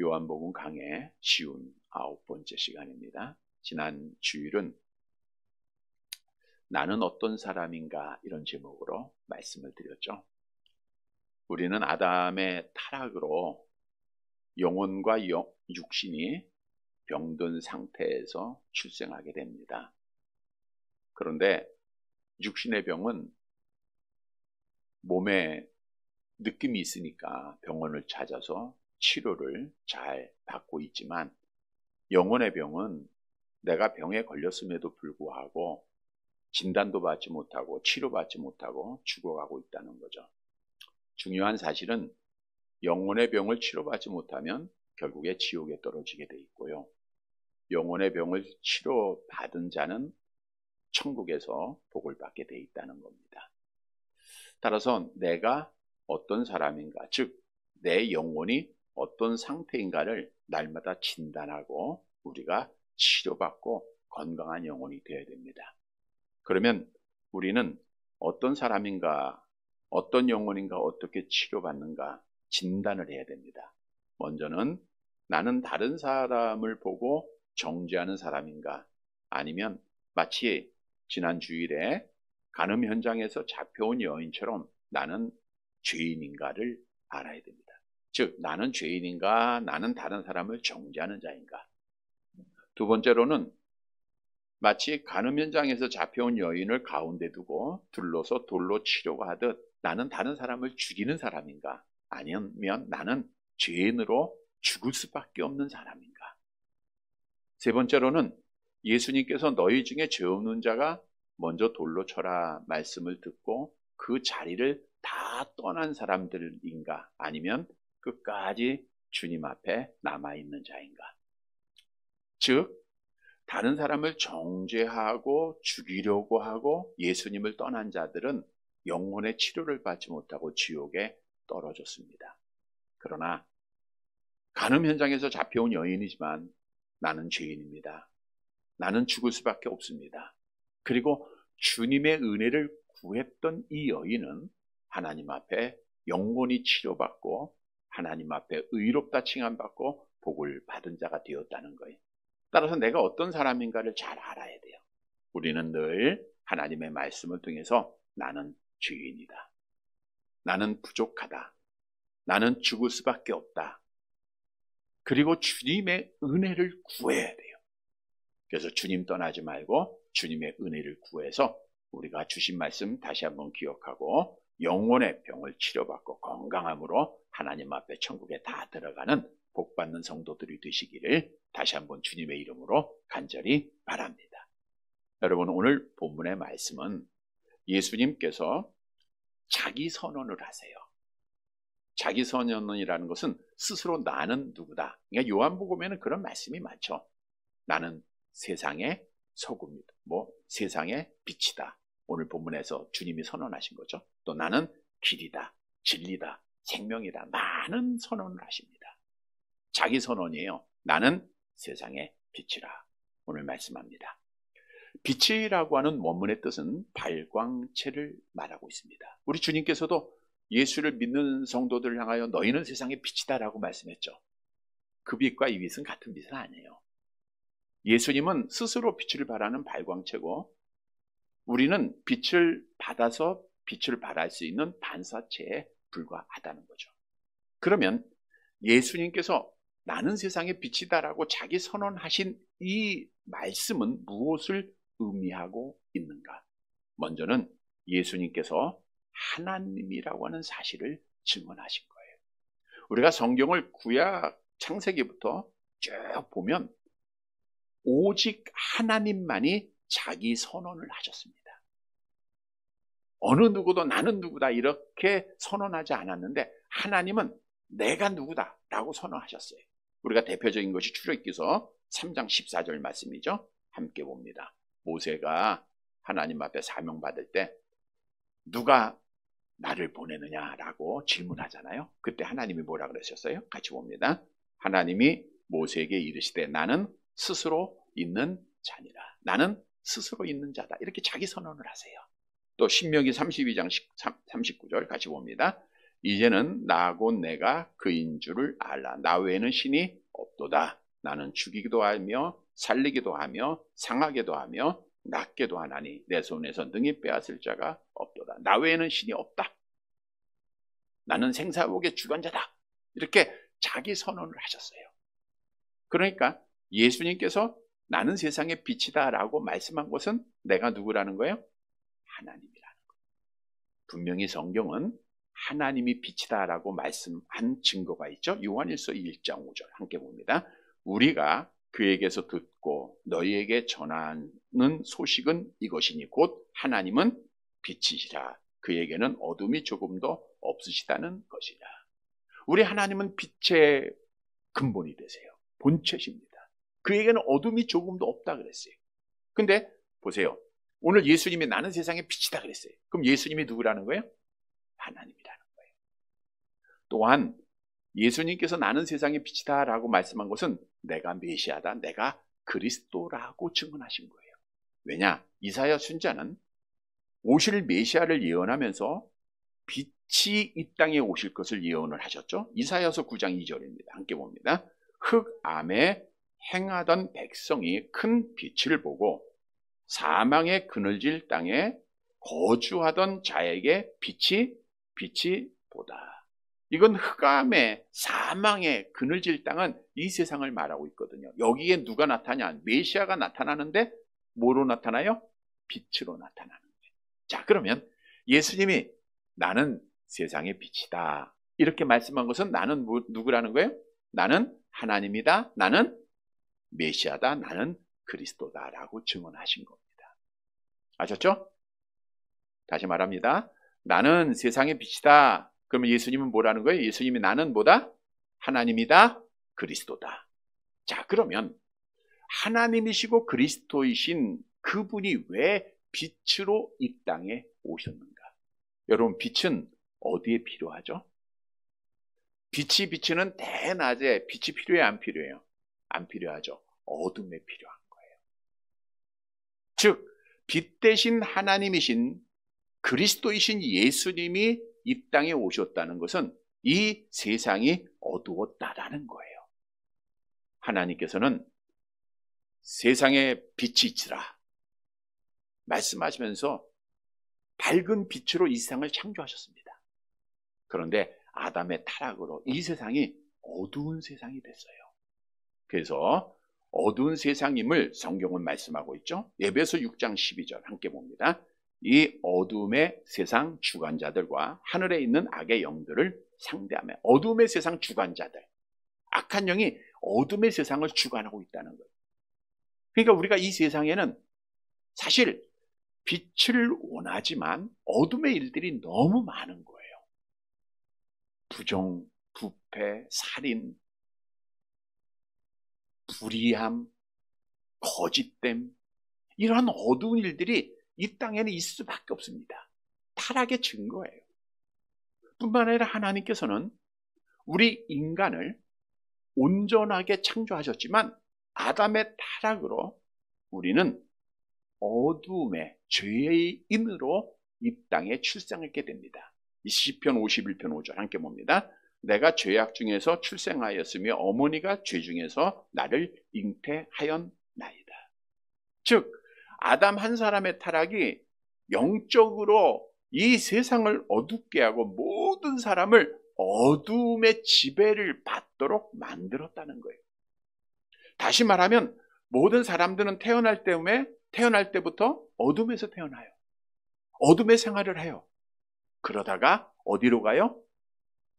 요한복음 강의 쉬운 9번째 시간입니다. 지난 주일은 나는 어떤 사람인가 이런 제목으로 말씀을 드렸죠. 우리는 아담의 타락으로 영혼과 육신이 병든 상태에서 출생하게 됩니다. 그런데 육신의 병은 몸에 느낌이 있으니까 병원을 찾아서 치료를 잘 받고 있지만, 영혼의 병은 내가 병에 걸렸음에도 불구하고 진단도 받지 못하고 치료받지 못하고 죽어가고 있다는 거죠. 중요한 사실은 영혼의 병을 치료받지 못하면 결국에 지옥에 떨어지게 돼 있고요, 영혼의 병을 치료받은 자는 천국에서 복을 받게 돼 있다는 겁니다. 따라서 내가 어떤 사람인가, 즉 내 영혼이 어떤 상태인가를 날마다 진단하고 우리가 치료받고 건강한 영혼이 되어야 됩니다. 그러면 우리는 어떤 사람인가, 어떤 영혼인가, 어떻게 치료받는가 진단을 해야 됩니다. 먼저는 나는 다른 사람을 보고 정죄하는 사람인가, 아니면 마치 지난 주일에 간음 현장에서 잡혀온 여인처럼 나는 죄인인가를 알아야 됩니다. 즉 나는 죄인인가, 나는 다른 사람을 정죄하는 자인가. 두 번째로는 마치 간음 현장에서 잡혀온 여인을 가운데 두고 둘러서 돌로 치려고 하듯 나는 다른 사람을 죽이는 사람인가, 아니면 나는 죄인으로 죽을 수밖에 없는 사람인가. 세 번째로는 예수님께서 너희 중에 죄 없는 자가 먼저 돌로 쳐라 말씀을 듣고 그 자리를 다 떠난 사람들인가, 아니면 끝까지 주님 앞에 남아있는 자인가. 즉 다른 사람을 정죄하고 죽이려고 하고 예수님을 떠난 자들은 영혼의 치료를 받지 못하고 지옥에 떨어졌습니다. 그러나 간음 현장에서 잡혀온 여인이지만 나는 죄인입니다. 나는 죽을 수밖에 없습니다. 그리고 주님의 은혜를 구했던 이 여인은 하나님 앞에 영원히 치료받고 하나님 앞에 의롭다 칭함받고 복을 받은 자가 되었다는 거예요. 따라서 내가 어떤 사람인가를 잘 알아야 돼요. 우리는 늘 하나님의 말씀을 통해서 나는 죄인이다, 나는 부족하다, 나는 죽을 수밖에 없다, 그리고 주님의 은혜를 구해야 돼요. 그래서 주님 떠나지 말고 주님의 은혜를 구해서 우리가 주신 말씀 다시 한번 기억하고 영혼의 병을 치료받고 건강함으로 하나님 앞에 천국에 다 들어가는 복받는 성도들이 되시기를 다시 한번 주님의 이름으로 간절히 바랍니다. 여러분, 오늘 본문의 말씀은 예수님께서 자기 선언을 하세요. 자기 선언이라는 것은 스스로 나는 누구다. 그러니까 요한복음에는 그런 말씀이 많죠. 나는 세상의 소금이다, 세상의 빛이다. 오늘 본문에서 주님이 선언하신 거죠. 또 나는 길이다, 진리다, 생명이다. 많은 선언을 하십니다. 자기 선언이에요. 나는 세상의 빛이라 오늘 말씀합니다. 빛이라고 하는 원문의 뜻은 발광체를 말하고 있습니다. 우리 주님께서도 예수를 믿는 성도들을 향하여 너희는 세상의 빛이다라고 말씀했죠. 그 빛과 이 빛은 같은 빛은 아니에요. 예수님은 스스로 빛을 발하는 발광체고, 우리는 빛을 받아서 빛을 발할 수 있는 반사체에 불과하다는 거죠. 그러면 예수님께서 나는 세상의 빛이다라고 자기 선언하신 이 말씀은 무엇을 의미하고 있는가? 먼저는 예수님께서 하나님이라고 하는 사실을 증언하신 거예요. 우리가 성경을 구약 창세기부터 쭉 보면 오직 하나님만이 자기 선언을 하셨습니다. 어느 누구도 나는 누구다 이렇게 선언하지 않았는데 하나님은 내가 누구다 라고 선언하셨어요. 우리가 대표적인 것이 출애굽기서 3장 14절 말씀이죠. 함께 봅니다. 모세가 하나님 앞에 사명받을 때 누가 나를 보내느냐라고 질문하잖아요. 그때 하나님이 뭐라 그러셨어요? 같이 봅니다. 하나님이 모세에게 이르시되 나는 스스로 있는 자니라. 나는 스스로 있는 자다. 이렇게 자기 선언을 하세요. 또 신명기 32장 39절 같이 봅니다. 이제는 나 곧 내가 그인 줄을 알라. 나 외에는 신이 없도다. 나는 죽이기도 하며 살리기도 하며 상하게도 하며 낫게도 하나니 내 손에서 능히 빼앗을 자가 없도다. 나 외에는 신이 없다. 나는 생사복의 주관자다. 이렇게 자기 선언을 하셨어요. 그러니까 예수님께서 나는 세상의 빛이다 라고 말씀한 것은 내가 누구라는 거예요? 하나님이라는 거예요. 분명히 성경은 하나님이 빛이다 라고 말씀한 증거가 있죠. 요한일서 1장 5절 함께 봅니다. 우리가 그에게서 듣고 너희에게 전하는 소식은 이것이니 곧 하나님은 빛이시라. 그에게는 어둠이 조금도 없으시다는 것이라. 우리 하나님은 빛의 근본이 되세요. 본체십니다. 그에게는 어둠이 조금도 없다 그랬어요. 근데 보세요. 오늘 예수님이 나는 세상의 빛이다 그랬어요. 그럼 예수님이 누구라는 거예요? 하나님이라는 거예요. 또한 예수님께서 나는 세상의 빛이다 라고 말씀한 것은 내가 메시아다, 내가 그리스도라고 증언하신 거예요. 왜냐? 이사야 선지자는 오실 메시아를 예언하면서 빛이 이 땅에 오실 것을 예언을 하셨죠. 이사야서 9장 2절입니다. 함께 봅니다. 흑암에 행하던 백성이 큰 빛을 보고 사망의 그늘질 땅에 거주하던 자에게 빛이 보다. 이건 흑암의 사망의 그늘질 땅은 이 세상을 말하고 있거든요. 여기에 누가 나타나냐? 메시아가 나타나는데 뭐로 나타나요? 빛으로 나타나는 거예요. 자, 그러면 예수님이 나는 세상의 빛이다 이렇게 말씀한 것은 나는 누구라는 거예요? 나는 하나님이다, 나는 메시아다, 나는 그리스도다라고 증언하신 겁니다. 아셨죠? 다시 말합니다. 나는 세상의 빛이다. 그러면 예수님은 뭐라는 거예요? 예수님이 나는 뭐다? 하나님이다, 그리스도다. 자, 그러면 하나님이시고 그리스도이신 그분이 왜 빛으로 이 땅에 오셨는가? 여러분, 빛은 어디에 필요하죠? 빛이 비치는 대낮에 빛이 필요해요, 안 필요해요? 안 필요하죠. 어둠에 필요한 거예요. 즉, 빛 대신 하나님이신 그리스도이신 예수님이 이 땅에 오셨다는 것은 이 세상이 어두웠다라는 거예요. 하나님께서는 세상에 빛이 있으라 말씀하시면서 밝은 빛으로 이 세상을 창조하셨습니다. 그런데 아담의 타락으로 이 세상이 어두운 세상이 됐어요. 그래서 어두운 세상임을 성경은 말씀하고 있죠. 에베소 6장 12절 함께 봅니다. 이 어둠의 세상 주관자들과 하늘에 있는 악의 영들을 상대하며, 어둠의 세상 주관자들, 악한 영이 어둠의 세상을 주관하고 있다는 거예요. 그러니까 우리가 이 세상에는 사실 빛을 원하지만 어둠의 일들이 너무 많은 거예요. 부정, 부패, 살인, 불의함, 거짓됨, 이러한 어두운 일들이 이 땅에는 있을 수밖에 없습니다. 타락의 증거예요. 뿐만 아니라 하나님께서는 우리 인간을 온전하게 창조하셨지만 아담의 타락으로 우리는 어두움의 죄의 인으로 이 땅에 출생하게 됩니다. 시편 51편 5절 함께 봅니다. 내가 죄악 중에서 출생하였으며 어머니가 죄 중에서 나를 잉태하였나이다. 즉 아담 한 사람의 타락이 영적으로 이 세상을 어둡게 하고 모든 사람을 어두움의 지배를 받도록 만들었다는 거예요. 다시 말하면 모든 사람들은 태어날 때부터 어둠에서 태어나요. 어둠의 생활을 해요. 그러다가 어디로 가요?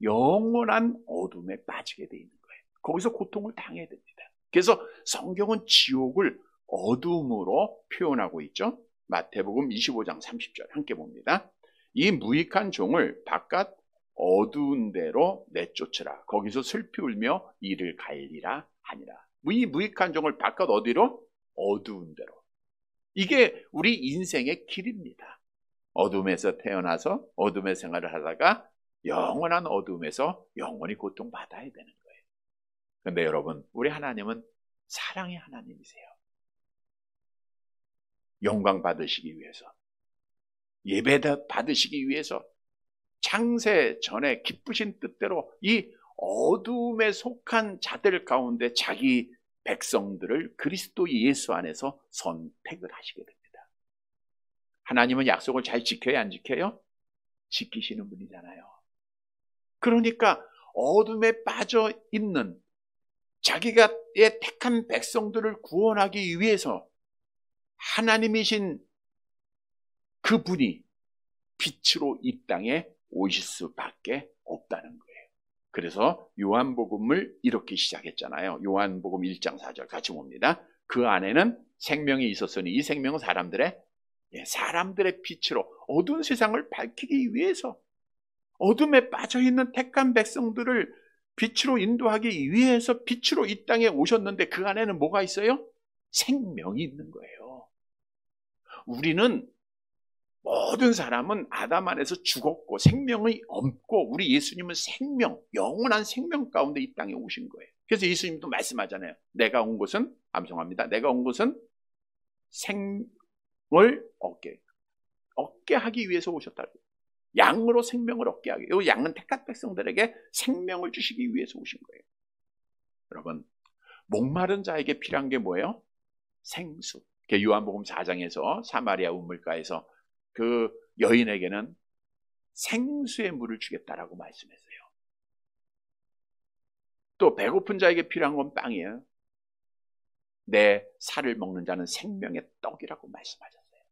영원한 어둠에 빠지게 돼 있는 거예요. 거기서 고통을 당해야 됩니다. 그래서 성경은 지옥을 어둠으로 표현하고 있죠. 마태복음 25장 30절 함께 봅니다. 이 무익한 종을 바깥 어두운 데로 내쫓으라. 거기서 슬피 울며 이를 갈리라 하니라. 이 무익한 종을 바깥 어디로? 어두운 데로. 이게 우리 인생의 길입니다. 어둠에서 태어나서 어둠의 생활을 하다가 영원한 어둠에서 영원히 고통받아야 되는 거예요. 그런데 여러분, 우리 하나님은 사랑의 하나님이세요. 영광 받으시기 위해서, 예배 받으시기 위해서 창세 전에 기쁘신 뜻대로 이 어둠에 속한 자들 가운데 자기 백성들을 그리스도 예수 안에서 선택을 하시게 됩니다. 하나님은 약속을 잘 지켜야 안 지켜요? 지키시는 분이잖아요. 그러니까 어둠에 빠져 있는 자기가 택한 백성들을 구원하기 위해서 하나님이신 그분이 빛으로 이 땅에 오실 수밖에 없다는 거예요. 그래서 요한복음을 이렇게 시작했잖아요. 요한복음 1장 4절 같이 봅니다. 그 안에는 생명이 있었으니 이 생명은 사람들의 빛으로 어두운 세상을 밝히기 위해서 어둠에 빠져있는 택한 백성들을 빛으로 인도하기 위해서 빛으로 이 땅에 오셨는데 그 안에는 뭐가 있어요? 생명이 있는 거예요. 우리는 모든 사람은 아담 안에서 죽었고 생명이 없고 우리 예수님은 생명, 영원한 생명 가운데 이 땅에 오신 거예요. 그래서 예수님도 말씀하잖아요. 내가 온 것은, 암송합니다. 내가 온 것은 생을 얻게 하기 위해서 오셨다고. 양으로 생명을 얻게 하기. 이 양은 택한 백성들에게 생명을 주시기 위해서 오신 거예요. 여러분, 목마른 자에게 필요한 게 뭐예요? 생수. 요한복음 4장에서 사마리아 우물가에서 그 여인에게는 생수의 물을 주겠다라고 말씀했어요. 또 배고픈 자에게 필요한 건 빵이에요. 내 살을 먹는 자는 생명의 떡이라고 말씀하셨어요.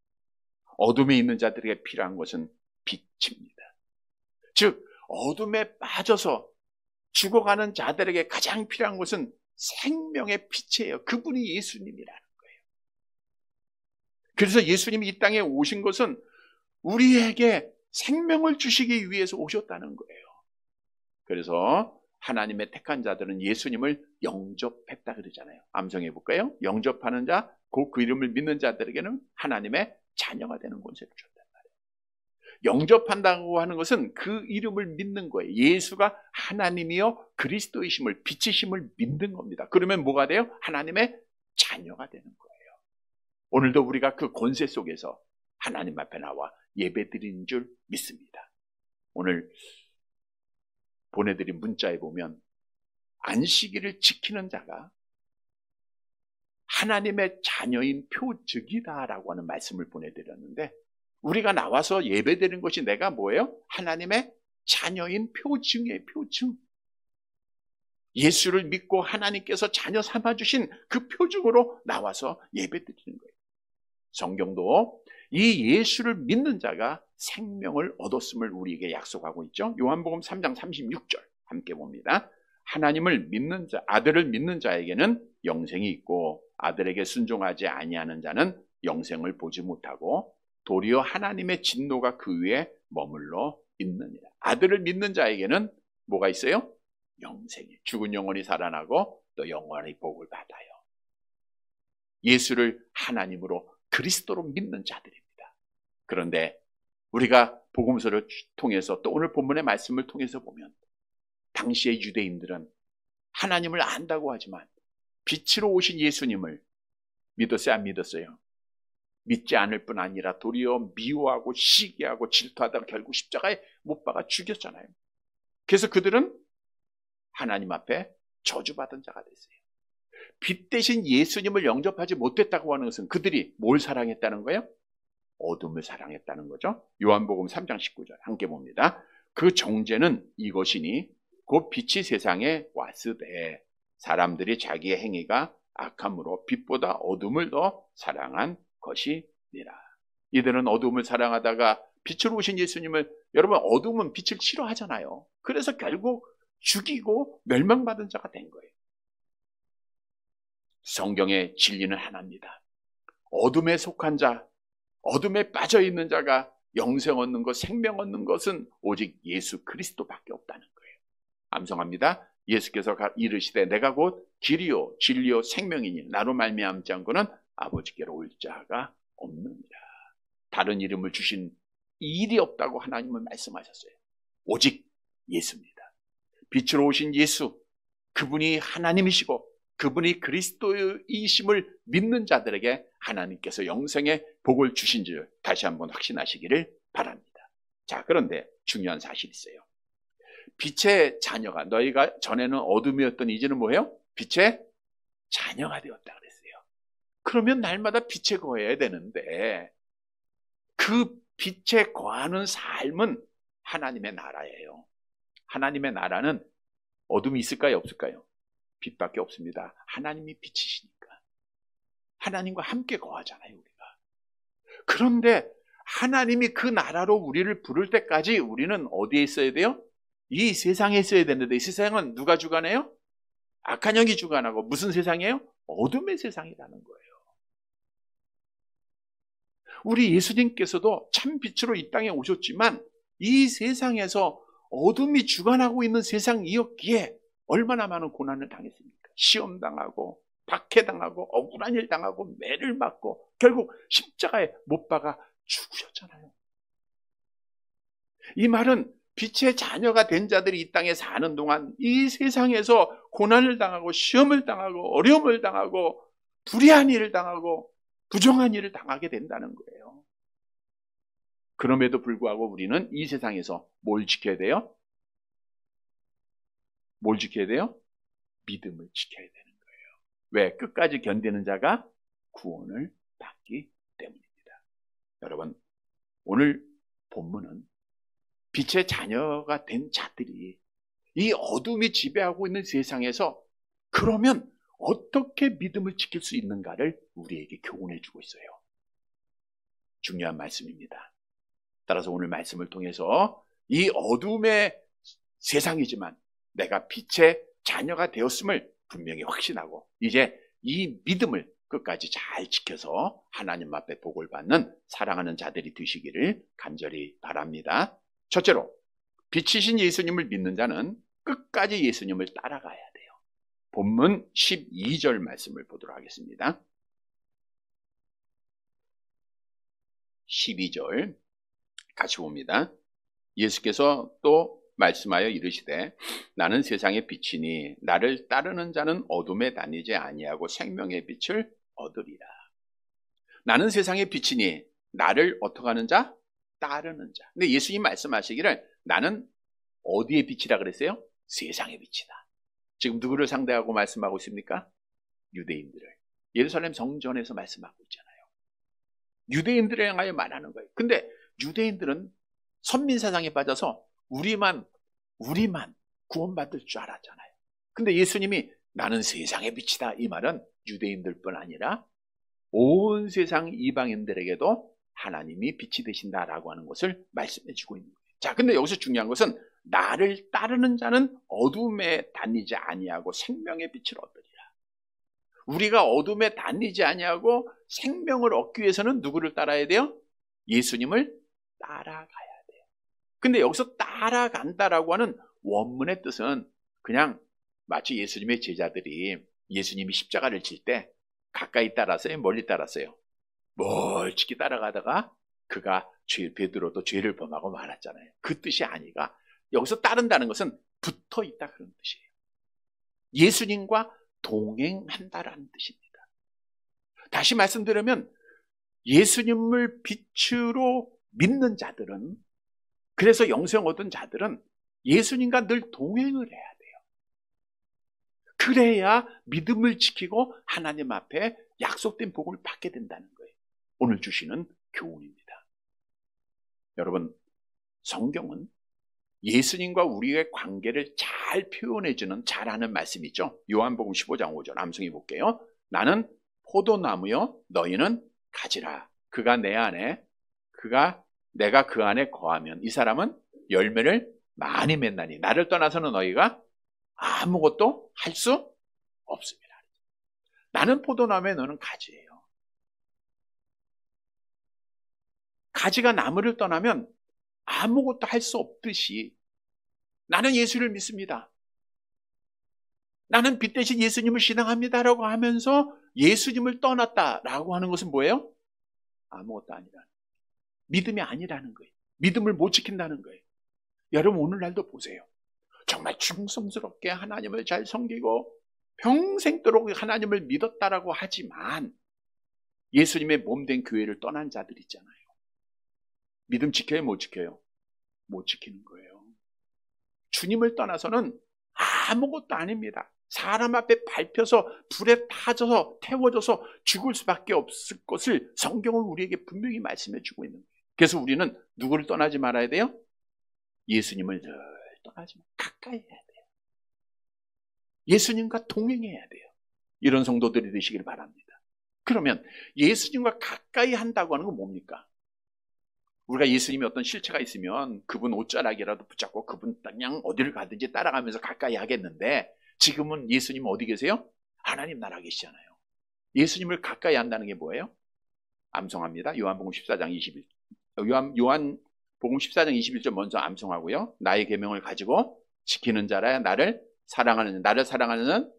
어둠에 있는 자들에게 필요한 것은 빛입니다. 즉 어둠에 빠져서 죽어가는 자들에게 가장 필요한 것은 생명의 빛이에요. 그분이 예수님이라는 거예요. 그래서 예수님이 이 땅에 오신 것은 우리에게 생명을 주시기 위해서 오셨다는 거예요. 그래서 하나님의 택한 자들은 예수님을 영접했다 그러잖아요. 암송해 볼까요? 영접하는 자, 곧 그 이름을 믿는 자들에게는 하나님의 자녀가 되는 권세를 줬단 말이에요. 영접한다고 하는 것은 그 이름을 믿는 거예요. 예수가 하나님이요 그리스도이심을, 빛이심을 믿는 겁니다. 그러면 뭐가 돼요? 하나님의 자녀가 되는 거예요. 오늘도 우리가 그 권세 속에서 하나님 앞에 나와 예배드리는 줄 믿습니다. 오늘 보내드린 문자에 보면 안식일을 지키는 자가 하나님의 자녀인 표적이다라고 하는 말씀을 보내드렸는데 우리가 나와서 예배드리는 것이 내가 뭐예요? 하나님의 자녀인 표징이에요. 표징. 예수를 믿고 하나님께서 자녀 삼아주신 그 표징으로 나와서 예배드리는 거예요. 성경도 이 예수를 믿는 자가 생명을 얻었음을 우리에게 약속하고 있죠. 요한복음 3장 36절 함께 봅니다. 하나님을 믿는 자, 아들을 믿는 자에게는 영생이 있고 아들에게 순종하지 아니하는 자는 영생을 보지 못하고 도리어 하나님의 진노가 그 위에 머물러 있느니라. 아들을 믿는 자에게는 뭐가 있어요? 영생이. 죽은 영혼이 살아나고 또 영원의 복을 받아요. 예수를 하나님으로 그리스도로 믿는 자들입니다. 그런데 우리가 복음서를 통해서 또 오늘 본문의 말씀을 통해서 보면 당시의 유대인들은 하나님을 안다고 하지만 빛으로 오신 예수님을 믿었어요? 안 믿었어요? 믿지 않을 뿐 아니라 도리어 미워하고 시기하고 질투하다가 결국 십자가에 못 박아 죽였잖아요. 그래서 그들은 하나님 앞에 저주받은 자가 됐어요. 빛 대신 예수님을 영접하지 못했다고 하는 것은 그들이 뭘 사랑했다는 거예요? 어둠을 사랑했다는 거죠. 요한복음 3장 19절 함께 봅니다. 그 정죄는 이것이니 곧 빛이 세상에 왔으되 사람들이 자기의 행위가 악함으로 빛보다 어둠을 더 사랑한 것이니라. 이들은 어둠을 사랑하다가 빛으로 오신 예수님을, 여러분 어둠은 빛을 싫어하잖아요. 그래서 결국 죽이고 멸망받은 자가 된 거예요. 성경의 진리는 하나입니다. 어둠에 속한 자, 어둠에 빠져있는 자가 영생 얻는 것, 생명 얻는 것은 오직 예수 그리스도밖에 없다는 거예요. 암송합니다. 예수께서 이르시되 내가 곧 길이요 진리요 생명이니 나로 말미암지 않고는 아버지께로 올 자가 없느니라. 다른 이름을 주신 일이 없다고 하나님은 말씀하셨어요. 오직 예수입니다. 빛으로 오신 예수, 그분이 하나님이시고 그분이 그리스도이심을 믿는 자들에게 하나님께서 영생의 복을 주신 줄 다시 한번 확신하시기를 바랍니다. 자, 그런데 중요한 사실이 있어요. 빛의 자녀가, 너희가 전에는 어둠이었던 이제는 뭐예요? 빛의 자녀가 되었다 그랬어요. 그러면 날마다 빛에 거해야 되는데 그 빛에 거하는 삶은 하나님의 나라예요. 하나님의 나라는 어둠이 있을까요? 없을까요? 빛밖에 없습니다. 하나님이 빛이시니까. 하나님과 함께 거하잖아요, 우리가. 그런데 하나님이 그 나라로 우리를 부를 때까지 우리는 어디에 있어야 돼요? 이 세상에 있어야 되는데 이 세상은 누가 주관해요? 악한 영이 주관하고 무슨 세상이에요? 어둠의 세상이라는 거예요. 우리 예수님께서도 참 빛으로 이 땅에 오셨지만 이 세상에서 어둠이 주관하고 있는 세상이었기에 얼마나 많은 고난을 당했습니까? 시험당하고 박해당하고 억울한 일 당하고 매를 맞고 결국 십자가에 못 박아 죽으셨잖아요. 이 말은 빛의 자녀가 된 자들이 이 땅에 사는 동안 이 세상에서 고난을 당하고 시험을 당하고 어려움을 당하고 불의한 일을 당하고 부정한 일을 당하게 된다는 거예요. 그럼에도 불구하고 우리는 이 세상에서 뭘 지켜야 돼요? 뭘 지켜야 돼요? 믿음을 지켜야 되는 거예요. 왜? 끝까지 견디는 자가 구원을 받기 때문입니다. 여러분, 오늘 본문은 빛의 자녀가 된 자들이 이 어둠이 지배하고 있는 세상에서 그러면 어떻게 믿음을 지킬 수 있는가를 우리에게 교훈해 주고 있어요. 중요한 말씀입니다. 따라서 오늘 말씀을 통해서 이 어둠의 세상이지만 내가 빛의 자녀가 되었음을 분명히 확신하고 이제 이 믿음을 끝까지 잘 지켜서 하나님 앞에 복을 받는 사랑하는 자들이 되시기를 간절히 바랍니다. 첫째로, 빛이신 예수님을 믿는 자는 끝까지 예수님을 따라가야 돼요. 본문 12절 말씀을 보도록 하겠습니다. 12절 같이 봅니다. 예수께서 또 말씀하여 이르시되 나는 세상의 빛이니 나를 따르는 자는 어둠에 다니지 아니하고 생명의 빛을 얻으리라. 나는 세상의 빛이니 나를 어떻게 하는 자? 따르는 자. 근데 예수님 말씀하시기를 나는 어디의 빛이라 그랬어요? 세상의 빛이다. 지금 누구를 상대하고 말씀하고 있습니까? 유대인들을. 예루살렘 성전에서 말씀하고 있잖아요. 유대인들을 향하여 말하는 거예요. 근데 유대인들은 선민사상에 빠져서 우리만 구원받을 줄 알았잖아요. 근데 예수님이 나는 세상의 빛이다 이 말은 유대인들뿐 아니라 온 세상 이방인들에게도 하나님이 빛이 되신다라고 하는 것을 말씀해 주고 있는 거예요. 자, 근데 여기서 중요한 것은 나를 따르는 자는 어둠에 다니지 아니하고 생명의 빛을 얻으리라. 우리가 어둠에 다니지 아니하고 생명을 얻기 위해서는 누구를 따라야 돼요? 예수님을 따라가야 돼요. 근데 여기서 따라간다라고 하는 원문의 뜻은 그냥 마치 예수님의 제자들이 예수님이 십자가를 질 때 가까이 따랐어요? 멀리 따랐어요? 멀찍이 따라가다가 그가 베드로도 죄를 범하고 말았잖아요. 그 뜻이 아니라 여기서 따른다는 것은 붙어 있다 그런 뜻이에요. 예수님과 동행한다라는 뜻입니다. 다시 말씀드리면 예수님을 빛으로 믿는 자들은, 그래서 영생 얻은 자들은 예수님과 늘 동행을 해야 돼요. 그래야 믿음을 지키고 하나님 앞에 약속된 복을 받게 된다는 거예요. 오늘 주시는 교훈입니다. 여러분, 성경은 예수님과 우리의 관계를 잘 표현해주는 잘하는 말씀이죠. 요한복음 15장 5절 암송해 볼게요. 나는 포도나무요 너희는 가지라. 그가 내 안에 내가 그 안에 거하면 이 사람은 열매를 많이 맺나니 나를 떠나서는 너희가 아무것도 할 수 없습니다. 나는 포도나무에 너는 가지예요. 가지가 나무를 떠나면 아무것도 할 수 없듯이 나는 예수를 믿습니다. 나는 빛 대신 예수님을 신앙합니다라고 하면서 예수님을 떠났다라고 하는 것은 뭐예요? 아무것도 아니라는 거예요. 믿음이 아니라는 거예요. 믿음을 못 지킨다는 거예요. 여러분 오늘날도 보세요. 정말 충성스럽게 하나님을 잘 섬기고 평생도록 하나님을 믿었다라고 하지만 예수님의 몸된 교회를 떠난 자들 있잖아요. 믿음 지켜요? 못 지켜요? 못 지키는 거예요. 주님을 떠나서는 아무것도 아닙니다. 사람 앞에 밟혀서 불에 타져서 태워져서 죽을 수밖에 없을 것을 성경은 우리에게 분명히 말씀해 주고 있는 거예요. 그래서 우리는 누구를 떠나지 말아야 돼요? 예수님을 늘 떠나지 말아요. 가까이 해야 돼요. 예수님과 동행해야 돼요. 이런 성도들이 되시길 바랍니다. 그러면 예수님과 가까이 한다고 하는 건 뭡니까? 우리가 예수님이 어떤 실체가 있으면 그분 옷자락이라도 붙잡고 그분 그냥 어디를 가든지 따라가면서 가까이 하겠는데, 지금은 예수님 어디 계세요? 하나님 나라 계시잖아요. 예수님을 가까이 한다는 게 뭐예요? 암송합니다. 요한복음 14장 21. 요한복음 14장 21절 먼저 암송하고요. 나의 계명을 가지고 지키는 자라야 나를 사랑하는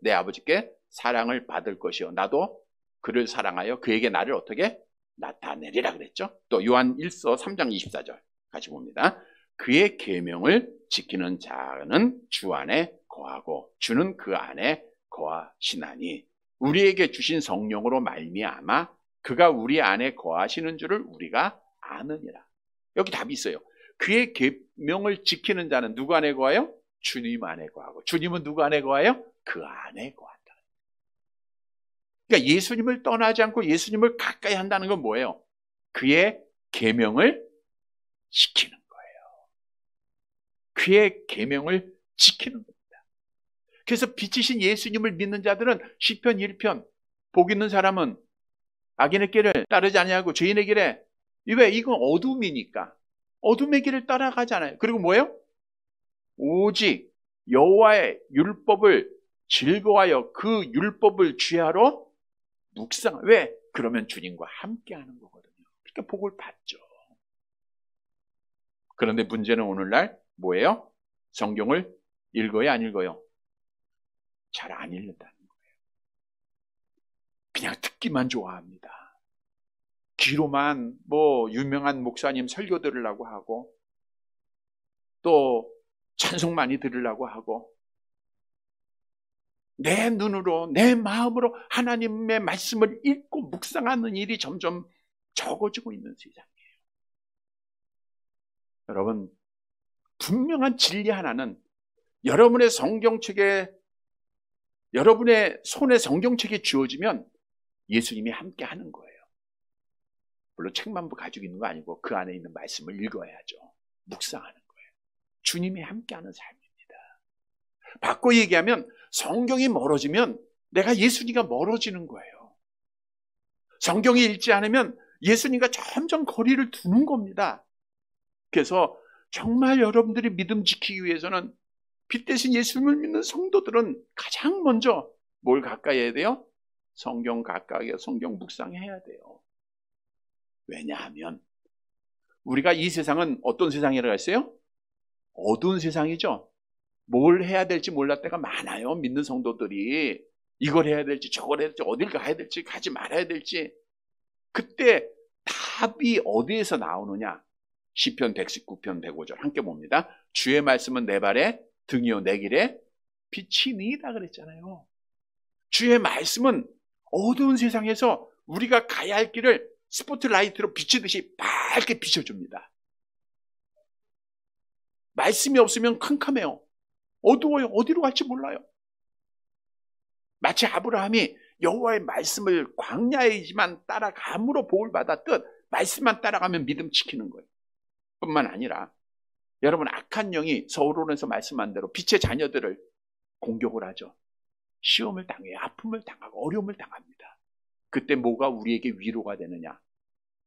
내 아버지께 사랑을 받을 것이요 나도 그를 사랑하여 그에게 나를 어떻게 나타내리라 그랬죠. 또 요한 1서 3장 24절 같이 봅니다. 그의 계명을 지키는 자는 주 안에 거하고 주는 그 안에 거하시나니 우리에게 주신 성령으로 말미암아 그가 우리 안에 거하시는 줄을 우리가 아느니라. 여기 답이 있어요. 그의 계명을 지키는 자는 누구 안에 거하여? 주님 안에 거하고 주님은 누구 안에 거하여? 그 안에 거한다. 그러니까 예수님을 떠나지 않고 예수님을 가까이 한다는 건 뭐예요? 그의 계명을 지키는 거예요. 그의 계명을 지키는 겁니다. 그래서 빛이신 예수님을 믿는 자들은 시편 1편 복 있는 사람은 악인의 길을 따르지 아니하고 죄인의 길에, 왜? 이건 어둠이니까 어둠의 길을 따라가잖아요. 그리고 뭐예요? 오직 여호와의 율법을 즐거워하여 그 율법을 취하러 묵상. 왜? 그러면 주님과 함께하는 거거든요. 그러니까 복을 받죠. 그런데 문제는 오늘날 뭐예요? 성경을 읽어요, 안 읽어요? 잘 안 읽는다는 거예요. 그냥 듣기만 좋아합니다. 귀로만 유명한 목사님 설교 들으려고 하고 또 찬송 많이 들으려고 하고 내 눈으로 내 마음으로 하나님의 말씀을 읽고 묵상하는 일이 점점 적어지고 있는 세상이에요. 여러분, 분명한 진리 하나는 여러분의 성경책에, 여러분의 손에 성경책이 주어지면 예수님이 함께 하는 거예요. 물론 책만 가지고 있는 거 아니고 그 안에 있는 말씀을 읽어야죠. 묵상하는 거예요. 주님이 함께하는 삶입니다. 바꿔 얘기하면 성경이 멀어지면 내가 예수님과 멀어지는 거예요. 성경이 읽지 않으면 예수님과 점점 거리를 두는 겁니다. 그래서 정말 여러분들이 믿음 지키기 위해서는 빛 대신 예수님을 믿는 성도들은 가장 먼저 뭘 가까이 해야 돼요? 성경 가까이, 성경 묵상해야 돼요. 왜냐하면 우리가 이 세상은 어떤 세상이라고 했어요? 어두운 세상이죠. 뭘 해야 될지 몰랄 때가 많아요. 믿는 성도들이 이걸 해야 될지 저걸 해야 될지 어딜 가야 될지 가지 말아야 될지. 그때 답이 어디에서 나오느냐? 시편 119편 105절 함께 봅니다. 주의 말씀은 내 발에 등이요 내 길에 빛이니이다 그랬잖아요. 주의 말씀은 어두운 세상에서 우리가 가야 할 길을 스포트라이트로 비치듯이 밝게 비춰줍니다. 말씀이 없으면 캄캄해요. 어두워요. 어디로 갈지 몰라요. 마치 아브라함이 여호와의 말씀을 광야이지만 따라감으로 복을 받았듯 말씀만 따라가면 믿음 지키는 거예요. 뿐만 아니라 여러분, 악한 영이 서울론에서 말씀한 대로 빛의 자녀들을 공격을 하죠. 시험을 당해요. 아픔을 당하고 어려움을 당합니다. 그때 뭐가 우리에게 위로가 되느냐?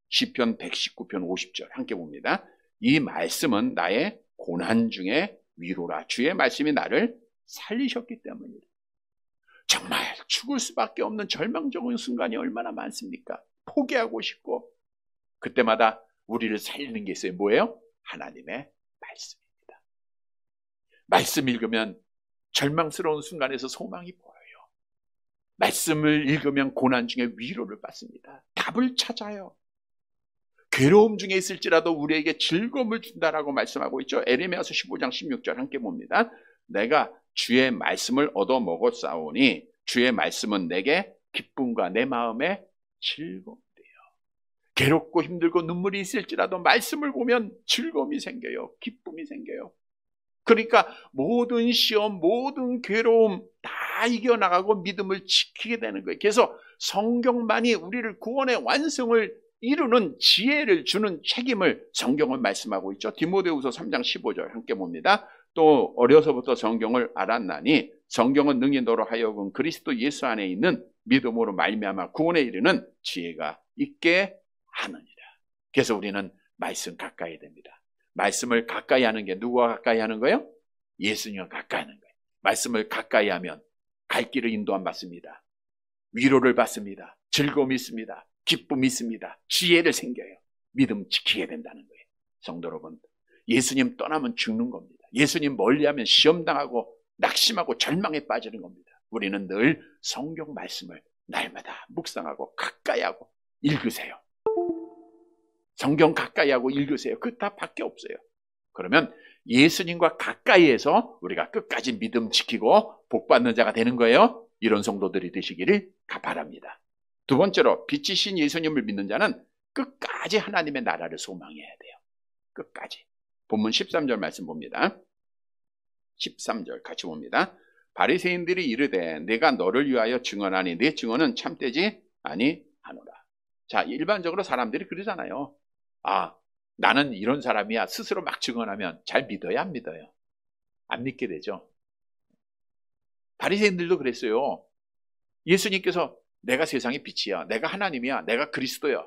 시편 119편 50절 함께 봅니다. 이 말씀은 나의 고난 중에 위로라. 주의 말씀이 나를 살리셨기 때문이다. 정말 죽을 수밖에 없는 절망적인 순간이 얼마나 많습니까? 포기하고 싶고 그때마다 우리를 살리는 게 있어요. 뭐예요? 하나님의 말씀입니다. 말씀 읽으면 절망스러운 순간에서 소망이 보여요. 말씀을 읽으면 고난 중에 위로를 받습니다. 답을 찾아요. 괴로움 중에 있을지라도 우리에게 즐거움을 준다라고 말씀하고 있죠. 에레미야서 15장 16절 함께 봅니다. 내가 주의 말씀을 얻어 먹었사오니 주의 말씀은 내게 기쁨과 내 마음에 즐거움이에요. 괴롭고 힘들고 눈물이 있을지라도 말씀을 보면 즐거움이 생겨요. 기쁨이 생겨요. 그러니까 모든 시험, 모든 괴로움 다 이겨나가고 믿음을 지키게 되는 거예요. 그래서 성경만이 우리를 구원의 완성을 이루는 지혜를 주는 책임을 성경은 말씀하고 있죠. 디모데후서 3장 15절 함께 봅니다. 또 어려서부터 성경을 알았나니 성경은 능히 너로 하여금 그리스도 예수 안에 있는 믿음으로 말미암아 구원에 이르는 지혜가 있게 하느니라. 그래서 우리는 말씀 가까이 됩니다. 말씀을 가까이 하는 게 누구와 가까이 하는 거예요? 예수님과 가까이 하는 거예요. 말씀을 가까이 하면 갈 길을 인도함 받습니다. 위로를 받습니다. 즐거움이 있습니다. 기쁨이 있습니다. 지혜를 생겨요. 믿음 지키게 된다는 거예요. 성도 여러분, 예수님 떠나면 죽는 겁니다. 예수님 멀리하면 시험당하고 낙심하고 절망에 빠지는 겁니다. 우리는 늘 성경 말씀을 날마다 묵상하고 가까이 하고 읽으세요. 성경 가까이 하고 읽으세요. 그 다 밖에 없어요. 그러면 예수님과 가까이에서 우리가 끝까지 믿음 지키고 복받는 자가 되는 거예요. 이런 성도들이 되시기를 바랍니다. 두 번째로 빛이신 예수님을 믿는 자는 끝까지 하나님의 나라를 소망해야 돼요. 끝까지. 본문 13절 말씀 봅니다. 13절 같이 봅니다. 바리새인들이 이르되 내가 너를 위하여 증언하니 내 증언은 참되지 아니하노라. 자, 일반적으로 사람들이 그러잖아요. 아, 나는 이런 사람이야. 스스로 막 증언하면 잘 믿어요, 안 믿어요? 안 믿게 되죠. 바리새인들도 그랬어요. 예수님께서 내가 세상의 빛이야, 내가 하나님이야, 내가 그리스도야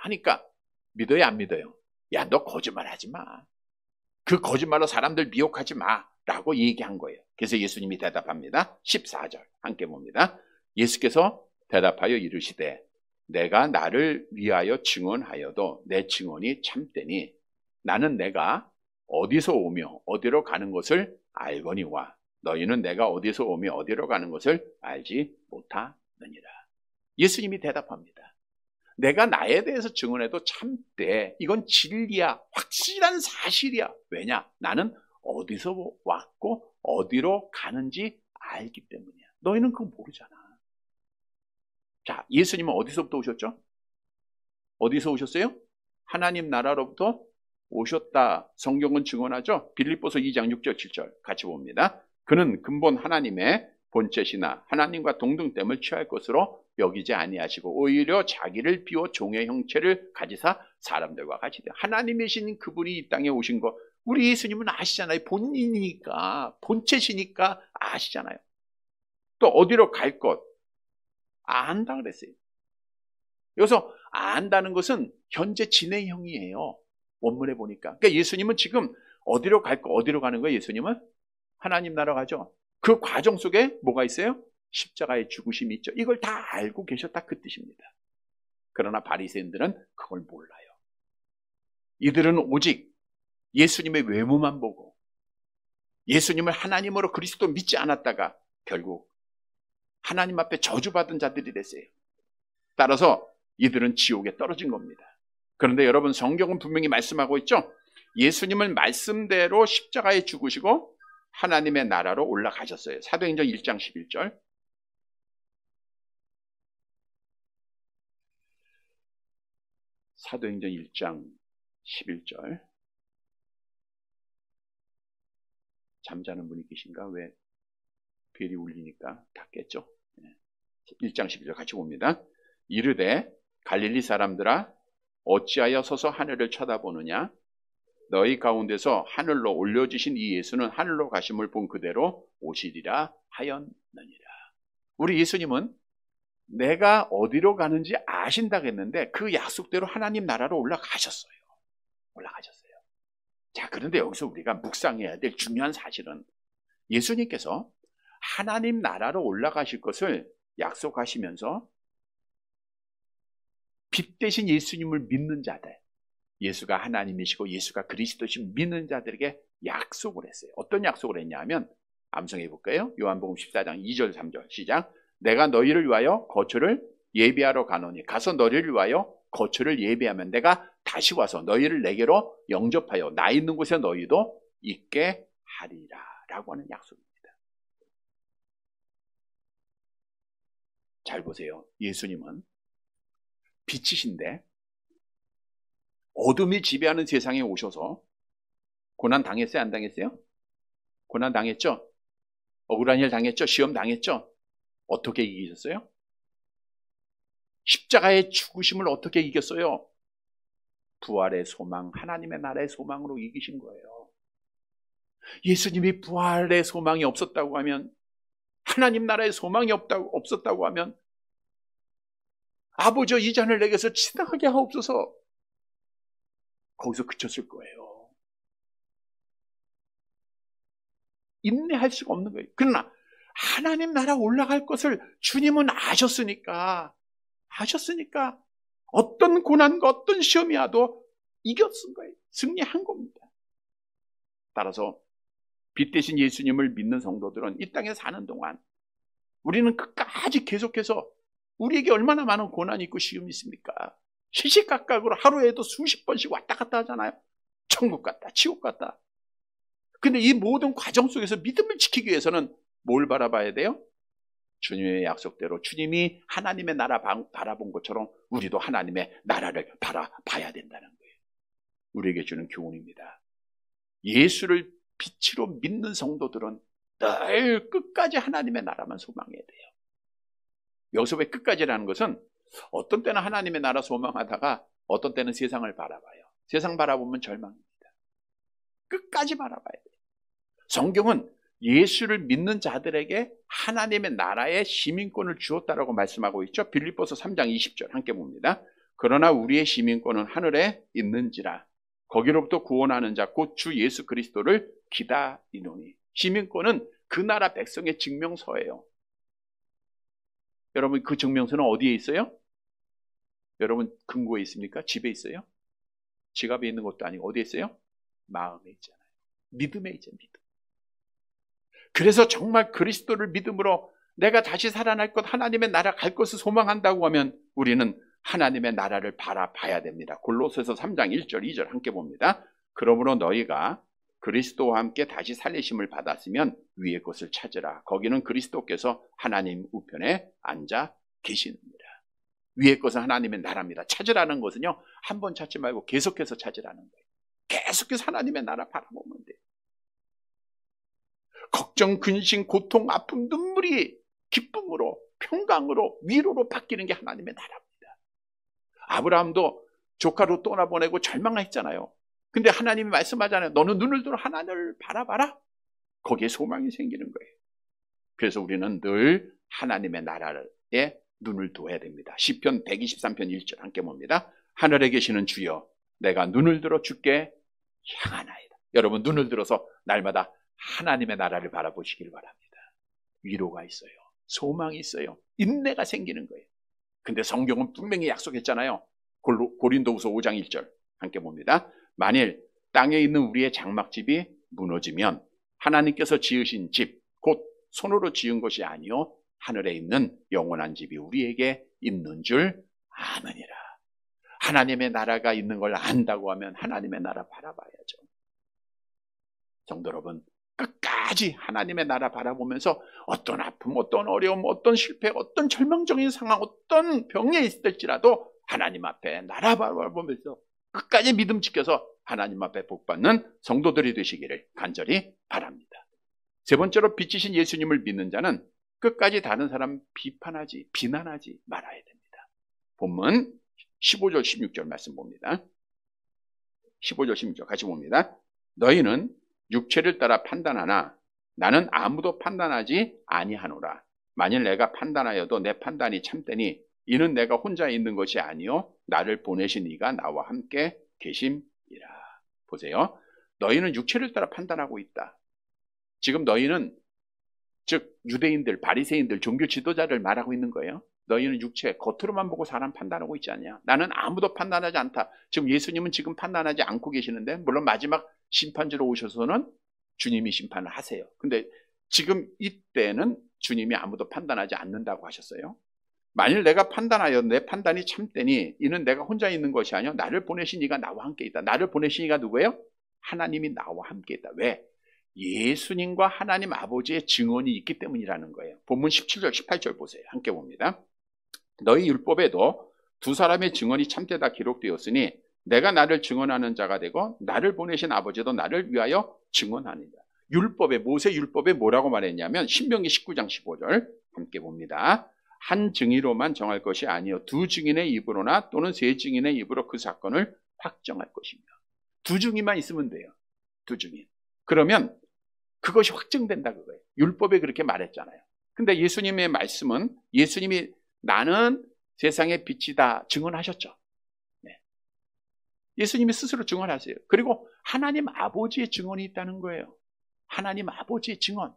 하니까 믿어요, 안 믿어요? 야, 너 거짓말하지 마. 그 거짓말로 사람들 미혹하지 마 라고 얘기한 거예요. 그래서 예수님이 대답합니다. 14절 함께 봅니다. 예수께서 대답하여 이르시되 내가 나를 위하여 증언하여도 내 증언이 참되니 나는 내가 어디서 오며 어디로 가는 것을 알거니와 너희는 내가 어디서 오며 어디로 가는 것을 알지 못하느니라. 예수님이 대답합니다. 내가 나에 대해서 증언해도 참돼. 이건 진리야. 확실한 사실이야. 왜냐? 나는 어디서 왔고 어디로 가는지 알기 때문이야. 너희는 그거 모르잖아. 자, 예수님은 어디서부터 오셨죠? 어디서 오셨어요? 하나님 나라로부터 오셨다. 성경은 증언하죠. 빌립보서 2장 6절 7절 같이 봅니다. 그는 근본 하나님의 본체시나 하나님과 동등됨을 취할 것으로 여기지 아니하시고 오히려 자기를 비워 종의 형체를 가지사 사람들과 같이 돼. 하나님이신 그분이 이 땅에 오신 거 우리 예수님은 아시잖아요. 본인이니까, 본체시니까 아시잖아요. 또 어디로 갈 것 안다 그랬어요. 여기서 안다는 것은 현재 진행형이에요. 원문에 보니까. 그러니까 예수님은 지금 어디로 갈 거, 어디로 가는 거예요? 예수님은 하나님 나라 가죠. 그 과정 속에 뭐가 있어요? 십자가의 죽으심이 있죠. 이걸 다 알고 계셨다 그 뜻입니다. 그러나 바리새인들은 그걸 몰라요. 이들은 오직 예수님의 외모만 보고 예수님을 하나님으로 그리스도 믿지 않았다가 결국 하나님 앞에 저주받은 자들이 됐어요. 따라서 이들은 지옥에 떨어진 겁니다. 그런데 여러분 성경은 분명히 말씀하고 있죠. 예수님은 말씀대로 십자가에 죽으시고 하나님의 나라로 올라가셨어요. 사도행전 1장 11절. 사도행전 1장 11절. 잠자는 분이 계신가? 왜 벨이 울리니까 닫겠죠? 1장 11절 같이 봅니다. 이르되 갈릴리 사람들아 어찌하여 서서 하늘을 쳐다보느냐? 너희 가운데서 하늘로 올려주신 이 예수는 하늘로 가심을 본 그대로 오시리라 하였느니라. 우리 예수님은 내가 어디로 가는지 아신다고 했는데 그 약속대로 하나님 나라로 올라가셨어요. 자, 그런데 여기서 우리가 묵상해야 될 중요한 사실은 예수님께서 하나님 나라로 올라가실 것을 약속하시면서 빛 대신 예수님을 믿는 자들, 예수가 하나님이시고 예수가 그리스도신 믿는 자들에게 약속을 했어요. 어떤 약속을 했냐면 암송해 볼까요? 요한복음 14장 2절 3절 시작. 내가 너희를 위하여 거처를 예비하러 가노니 가서 너희를 위하여 거처를 예비하면 내가 다시 와서 너희를 내게로 영접하여 나 있는 곳에 너희도 있게 하리라 라고 하는 약속입니다. 잘 보세요. 예수님은 빛이신데 어둠이 지배하는 세상에 오셔서 고난 당했어요? 안 당했어요? 고난 당했죠? 억울한 일 당했죠? 시험 당했죠? 어떻게 이기셨어요? 십자가의 죽으심을 어떻게 이겼어요? 부활의 소망, 하나님의 나라의 소망으로 이기신 거예요. 예수님이 부활의 소망이 없었다고 하면, 하나님 나라의 소망이 없었다고 하면, 아버지여 이 잔을 내게서 지나가게 하옵소서, 거기서 그쳤을 거예요. 인내할 수가 없는 거예요. 그러나 하나님 나라 올라갈 것을 주님은 아셨으니까 어떤 고난과 어떤 시험이 와도 이겼은 거예요. 승리한 겁니다. 따라서 빛 대신 예수님을 믿는 성도들은 이 땅에 사는 동안 우리는 끝까지 계속해서, 우리에게 얼마나 많은 고난이 있고 시험이 있습니까? 시시각각으로 하루에도 수십 번씩 왔다 갔다 하잖아요. 천국 갔다 지옥 갔다. 근데 이 모든 과정 속에서 믿음을 지키기 위해서는 뭘 바라봐야 돼요? 주님의 약속대로 주님이 하나님의 나라 바라본 것처럼 우리도 하나님의 나라를 바라봐야 된다는 거예요. 우리에게 주는 교훈입니다. 예수를 빛으로 믿는 성도들은 늘 끝까지 하나님의 나라만 소망해야 돼요. 여기서 왜 끝까지라는 것은, 어떤 때는 하나님의 나라 소망하다가 어떤 때는 세상을 바라봐요. 세상 바라보면 절망입니다. 끝까지 바라봐야 돼요. 성경은 예수를 믿는 자들에게 하나님의 나라의 시민권을 주었다라고 말씀하고 있죠. 빌립보서 3장 20절 함께 봅니다. 그러나 우리의 시민권은 하늘에 있는지라 거기로부터 구원하는 자 곧 주 예수 그리스도를 기다리노니. 시민권은 그 나라 백성의 증명서예요. 여러분, 그 증명서는 어디에 있어요? 여러분, 금고에 있습니까? 집에 있어요? 지갑에 있는 것도 아니고 어디에 있어요? 마음에 있잖아요. 믿음에 있잖아요. 믿음. 그래서 정말 그리스도를 믿음으로 내가 다시 살아날 것, 하나님의 나라 갈 것을 소망한다고 하면 우리는 하나님의 나라를 바라봐야 됩니다. 골로새서 3장 1절 2절 함께 봅니다. 그러므로 너희가 그리스도와 함께 다시 살리심을 받았으면 위의 것을 찾으라. 거기는 그리스도께서 하나님 우편에 앉아 계십니다. 위의 것은 하나님의 나라입니다. 찾으라는 것은요, 한 번 찾지 말고 계속해서 찾으라는 거예요. 계속해서 하나님의 나라 바라보면 돼요. 걱정, 근심, 고통, 아픔, 눈물이 기쁨으로, 평강으로, 위로로 바뀌는 게 하나님의 나라입니다. 아브라함도 조카로 떠나보내고 절망했잖아요. 근데 하나님이 말씀하잖아요. 너는 눈을 들어 하나님을 바라봐라. 거기에 소망이 생기는 거예요. 그래서 우리는 늘 하나님의 나라에 눈을 둬야 됩니다. 시편 123편 1절 함께 봅니다. 하늘에 계시는 주여, 내가 눈을 들어 주께 향하나이다. 여러분, 눈을 들어서 날마다 하나님의 나라를 바라보시길 바랍니다. 위로가 있어요. 소망이 있어요. 인내가 생기는 거예요. 근데 성경은 분명히 약속했잖아요. 고린도후서 5장 1절 함께 봅니다. 만일 땅에 있는 우리의 장막집이 무너지면 하나님께서 지으신 집, 곧 손으로 지은 것이 아니요 하늘에 있는 영원한 집이 우리에게 있는 줄 아느니라. 하나님의 나라가 있는 걸 안다고 하면 하나님의 나라 바라봐야죠. 성도 여러분, 끝까지 하나님의 나라 바라보면서 어떤 아픔, 어떤 어려움, 어떤 실패, 어떤 절망적인 상황, 어떤 병에 있을지라도 하나님 앞에 나라 바라보면서 끝까지 믿음 지켜서 하나님 앞에 복받는 성도들이 되시기를 간절히 바랍니다. 세 번째로 빛이신 예수님을 믿는 자는 끝까지 다른 사람 비난하지 말아야 됩니다. 본문 15절 16절 말씀 봅니다. 15절 16절 같이 봅니다. 너희는 육체를 따라 판단하나 나는 아무도 판단하지 아니하노라. 만일 내가 판단하여도 내 판단이 참되니 이는 내가 혼자 있는 것이 아니요 나를 보내신 이가 나와 함께 계심이라. 보세요. 너희는 육체를 따라 판단하고 있다. 지금 너희는, 즉 유대인들, 바리새인들, 종교 지도자를 말하고 있는 거예요. 너희는 육체, 겉으로만 보고 사람 판단하고 있지 않냐. 나는 아무도 판단하지 않다. 지금 예수님은 지금 판단하지 않고 계시는데, 물론 마지막 심판주로 오셔서는 주님이 심판을 하세요. 근데 지금 이때는 주님이 아무도 판단하지 않는다고 하셨어요. 만일 내가 판단하여 내 판단이 참되니 이는 내가 혼자 있는 것이 아니요 나를 보내신 이가 나와 함께 있다. 나를 보내신 이가 누구예요? 하나님이 나와 함께 있다. 왜? 예수님과 하나님 아버지의 증언이 있기 때문이라는 거예요. 본문 17절 18절 보세요. 함께 봅니다. 너희 율법에도 두 사람의 증언이 참되다 기록되었으니 내가 나를 증언하는 자가 되고 나를 보내신 아버지도 나를 위하여 증언하느니라. 율법에, 모세 율법에 뭐라고 말했냐면 신명기 19장 15절 함께 봅니다. 한 증인으로만 정할 것이 아니요 두 증인의 입으로나 또는 세 증인의 입으로 그 사건을 확정할 것이며. 두 증인만 있으면 돼요. 두 증인. 그러면 그것이 확정된다 그거예요. 율법에 그렇게 말했잖아요. 근데 예수님의 말씀은 예수님이 나는 세상의 빛이다 증언하셨죠. 네. 예수님이 스스로 증언하세요. 그리고 하나님 아버지의 증언이 있다는 거예요. 하나님 아버지의 증언.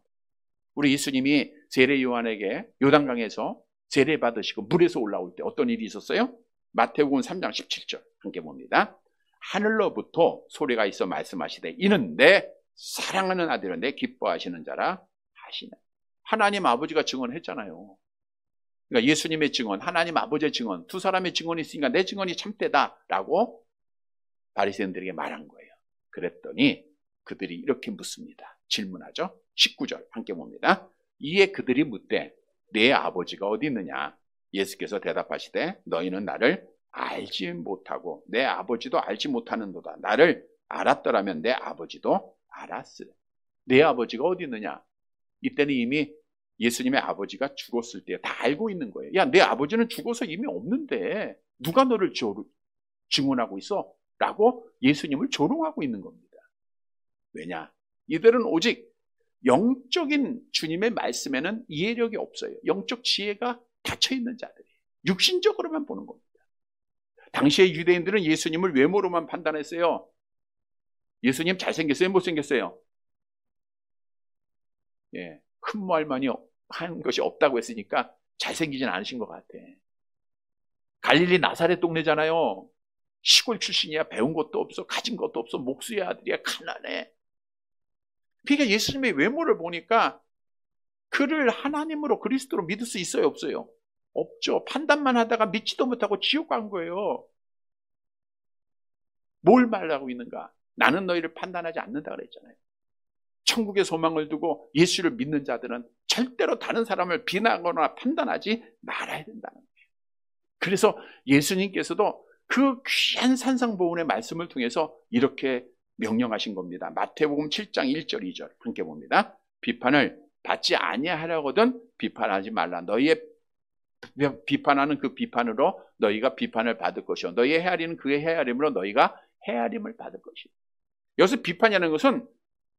우리 예수님이 세례 요한에게 요단강에서 세례 받으시고 물에서 올라올 때 어떤 일이 있었어요? 마태복음 3장 17절 함께 봅니다. 하늘로부터 소리가 있어 말씀하시되 이는 내 사랑하는 아들은 내 기뻐하시는 자라 하시네. 하나님 아버지가 증언했잖아요. 그러니까 예수님의 증언, 하나님 아버지의 증언, 두 사람의 증언이 있으니까 내 증언이 참되다라고 바리새인들에게 말한 거예요. 그랬더니 그들이 이렇게 묻습니다. 질문하죠. 19절 함께 봅니다. 이에 그들이 묻되 내 아버지가 어디 있느냐? 예수께서 대답하시되 너희는 나를 알지 못하고 내 아버지도 알지 못하는도다. 나를 알았더라면 내 아버지도 알았으리. 내 아버지가 어디 있느냐? 이때는 이미 예수님의 아버지가 죽었을 때 다 알고 있는 거예요. 야, 내 아버지는 죽어서 이미 없는데 누가 너를 증언하고 있어? 라고 예수님을 조롱하고 있는 겁니다. 왜냐? 이들은 오직 영적인 주님의 말씀에는 이해력이 없어요. 영적 지혜가 닫혀있는 자들이에요. 육신적으로만 보는 겁니다. 당시의 유대인들은 예수님을 외모로만 판단했어요. 예수님 잘생겼어요? 못생겼어요? 예, 흠모할 만이 한 것이 없다고 했으니까 잘생기진 않으신 것 같아. 갈릴리 나사렛 동네잖아요. 시골 출신이야. 배운 것도 없어. 가진 것도 없어. 목수의 아들이야. 가난해. 그러니까 예수님의 외모를 보니까 그를 하나님으로 그리스도로 믿을 수 있어요? 없어요? 없죠. 판단만 하다가 믿지도 못하고 지옥 간 거예요. 뭘 말하고 있는가? 나는 너희를 판단하지 않는다 그랬잖아요. 천국의 소망을 두고 예수를 믿는 자들은 절대로 다른 사람을 비난하거나 판단하지 말아야 된다는 거예요. 그래서 예수님께서도 그 귀한 산상보훈의 말씀을 통해서 이렇게 명령하신 겁니다. 마태복음 7장 1절 2절 함께 봅니다. 비판을 받지 아니하려거든 비판하지 말라. 너희의 비판하는 그 비판으로 너희가 비판을 받을 것이요 너희의 헤아리는 그의 헤아림으로 너희가 헤아림을 받을 것이요. 여기서 비판이라는 것은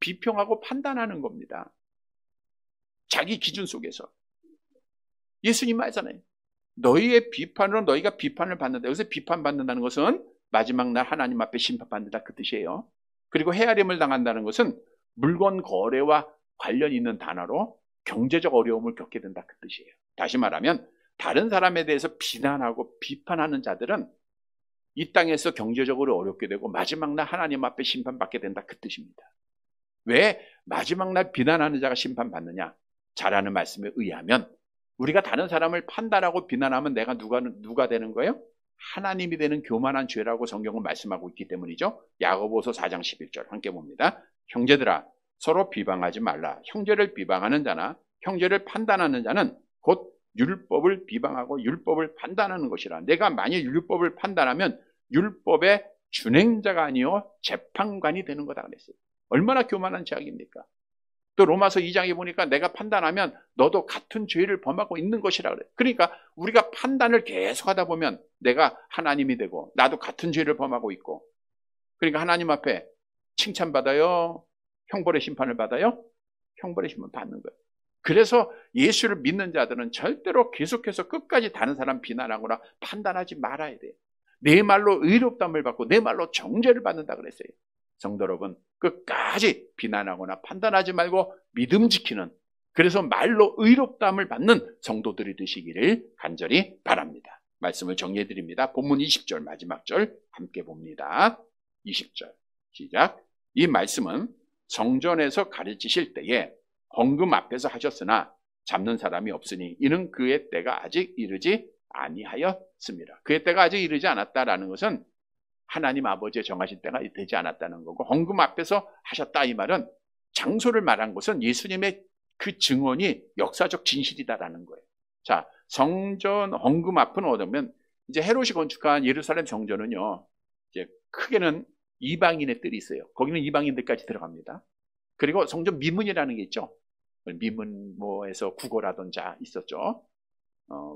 비평하고 판단하는 겁니다. 자기 기준 속에서. 예수님 말잖아요. 너희의 비판으로 너희가 비판을 받는다. 여기서 비판받는다는 것은 마지막 날 하나님 앞에 심판받는다 그 뜻이에요. 그리고 헤아림을 당한다는 것은 물건 거래와 관련 있는 단어로 경제적 어려움을 겪게 된다 그 뜻이에요. 다시 말하면 다른 사람에 대해서 비난하고 비판하는 자들은 이 땅에서 경제적으로 어렵게 되고 마지막 날 하나님 앞에 심판받게 된다 그 뜻입니다. 왜 마지막 날 비난하는 자가 심판받느냐? 잘하는 말씀에 의하면 우리가 다른 사람을 판단하고 비난하면 내가 누가 되는 거예요? 하나님이 되는 교만한 죄라고 성경은 말씀하고 있기 때문이죠. 야고보서 4장 11절 함께 봅니다. 형제들아 서로 비방하지 말라. 형제를 비방하는 자나 형제를 판단하는 자는 곧 율법을 비방하고 율법을 판단하는 것이라. 내가 만일 율법을 판단하면 율법의 준행자가 아니요 재판관이 되는 거다 그랬어요. 얼마나 교만한 죄악입니까? 또 로마서 2장에 보니까 내가 판단하면 너도 같은 죄를 범하고 있는 것이라 그래요. 그러니까 우리가 판단을 계속 하다 보면 내가 하나님이 되고 나도 같은 죄를 범하고 있고 그러니까 하나님 앞에 칭찬받아요? 형벌의 심판을 받아요? 형벌의 심판 받는 거예요. 그래서 예수를 믿는 자들은 절대로 계속해서 끝까지 다른 사람 비난하거나 판단하지 말아야 돼요. 내 말로 의롭다함을 받고 내 말로 정죄를 받는다 그랬어요. 성도 여러분, 끝까지 비난하거나 판단하지 말고 믿음 지키는, 그래서 말로 의롭다함을 받는 성도들이 되시기를 간절히 바랍니다. 말씀을 정리해 드립니다. 본문 20절 마지막 절 함께 봅니다. 20절 시작. 이 말씀은 성전에서 가르치실 때에 헌금 앞에서 하셨으나 잡는 사람이 없으니 이는 그의 때가 아직 이르지 아니하였습니다. 그의 때가 아직 이르지 않았다라는 것은 하나님 아버지의 정하신 때가 되지 않았다는 거고, 헌금 앞에서 하셨다 이 말은 장소를 말한 것은 예수님의 그 증언이 역사적 진실이다라는 거예요. 자, 성전 헌금 앞은 어쩌면 이제 헤롯이 건축한 예루살렘 성전은요 이제 크게는 이방인의 뜰이 있어요. 거기는 이방인들까지 들어갑니다. 그리고 성전 미문이라는 게 있죠. 미문 뭐에서 구걸하던 자 있었죠.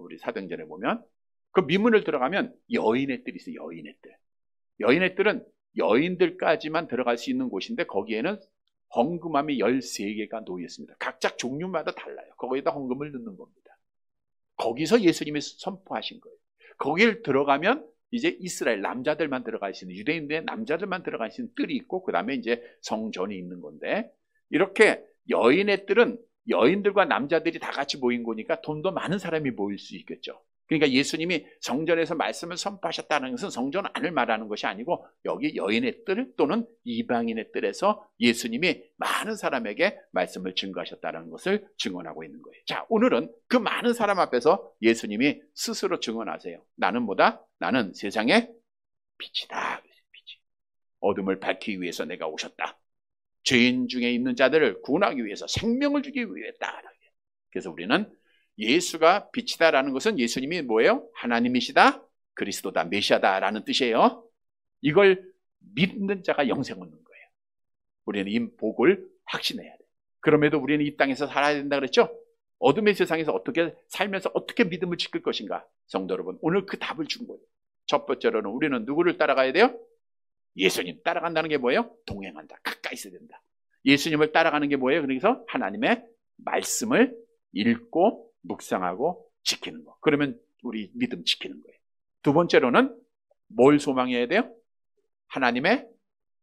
우리 사도행전에 보면 그 미문을 들어가면 여인의 뜰이 있어요. 여인의 뜰. 여인의 뜰은 여인들까지만 들어갈 수 있는 곳인데 거기에는 헌금함이 13개가 놓여 있습니다. 각자 종류마다 달라요. 거기에다 헌금을 넣는 겁니다. 거기서 예수님이 선포하신 거예요. 거길 들어가면 이제 이스라엘 남자들만 들어갈 수 있는, 유대인들의 남자들만 들어갈 수 있는 뜰이 있고 그 다음에 이제 성전이 있는 건데, 이렇게 여인의 뜰은 여인들과 남자들이 다 같이 모인 거니까 좀 더 많은 사람이 모일 수 있겠죠. 그러니까 예수님이 성전에서 말씀을 선포하셨다는 것은 성전 안을 말하는 것이 아니고 여기 여인의 뜰 또는 이방인의 뜰에서 예수님이 많은 사람에게 말씀을 증거하셨다는 것을 증언하고 있는 거예요. 자, 오늘은 그 많은 사람 앞에서 예수님이 스스로 증언하세요. 나는 뭐다? 나는 세상의 빛이다. 빛이. 어둠을 밝히기 위해서 내가 오셨다. 죄인 중에 있는 자들을 구원하기 위해서 생명을 주기 위해다. 그래서 우리는 예수가 빛이다라는 것은 예수님이 뭐예요? 하나님이시다, 그리스도다, 메시아다라는 뜻이에요. 이걸 믿는 자가 영생 얻는 거예요. 우리는 이 복을 확신해야 돼요. 그럼에도 우리는 이 땅에서 살아야 된다 그랬죠? 어둠의 세상에서 어떻게 살면서 어떻게 믿음을 지킬 것인가? 성도 여러분, 오늘 그 답을 준 거예요. 첫 번째로는 우리는 누구를 따라가야 돼요? 예수님. 따라간다는 게 뭐예요? 동행한다. 가까이 있어야 된다. 예수님을 따라가는 게 뭐예요? 그래서 하나님의 말씀을 읽고 묵상하고 지키는 거. 그러면 우리 믿음 지키는 거예요. 두 번째로는 뭘 소망해야 돼요? 하나님의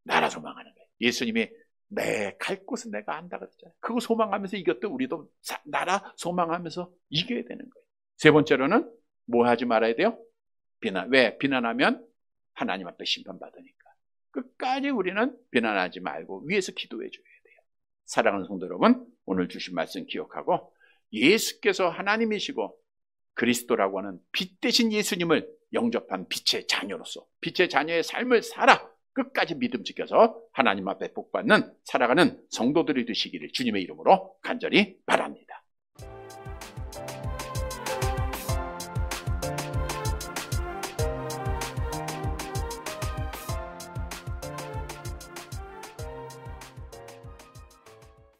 나라 소망하는 거예요. 예수님이 내 갈 곳은 내가 안다 그랬잖아요. 그거 소망하면서 이겼듯 우리도 나라 소망하면서 이겨야 되는 거예요. 세 번째로는 뭐 하지 말아야 돼요? 비난. 왜? 비난하면 하나님 앞에 심판받으니까. 끝까지 우리는 비난하지 말고 위에서 기도해 줘야 돼요. 사랑하는 성도 여러분, 오늘 주신 말씀 기억하고 예수께서 하나님이시고 그리스도라고 하는 빛 대신 예수님을 영접한 빛의 자녀로서 빛의 자녀의 삶을 살아 끝까지 믿음 지켜서 하나님 앞에 복받는 살아가는 성도들이 되시기를 주님의 이름으로 간절히 바랍니다.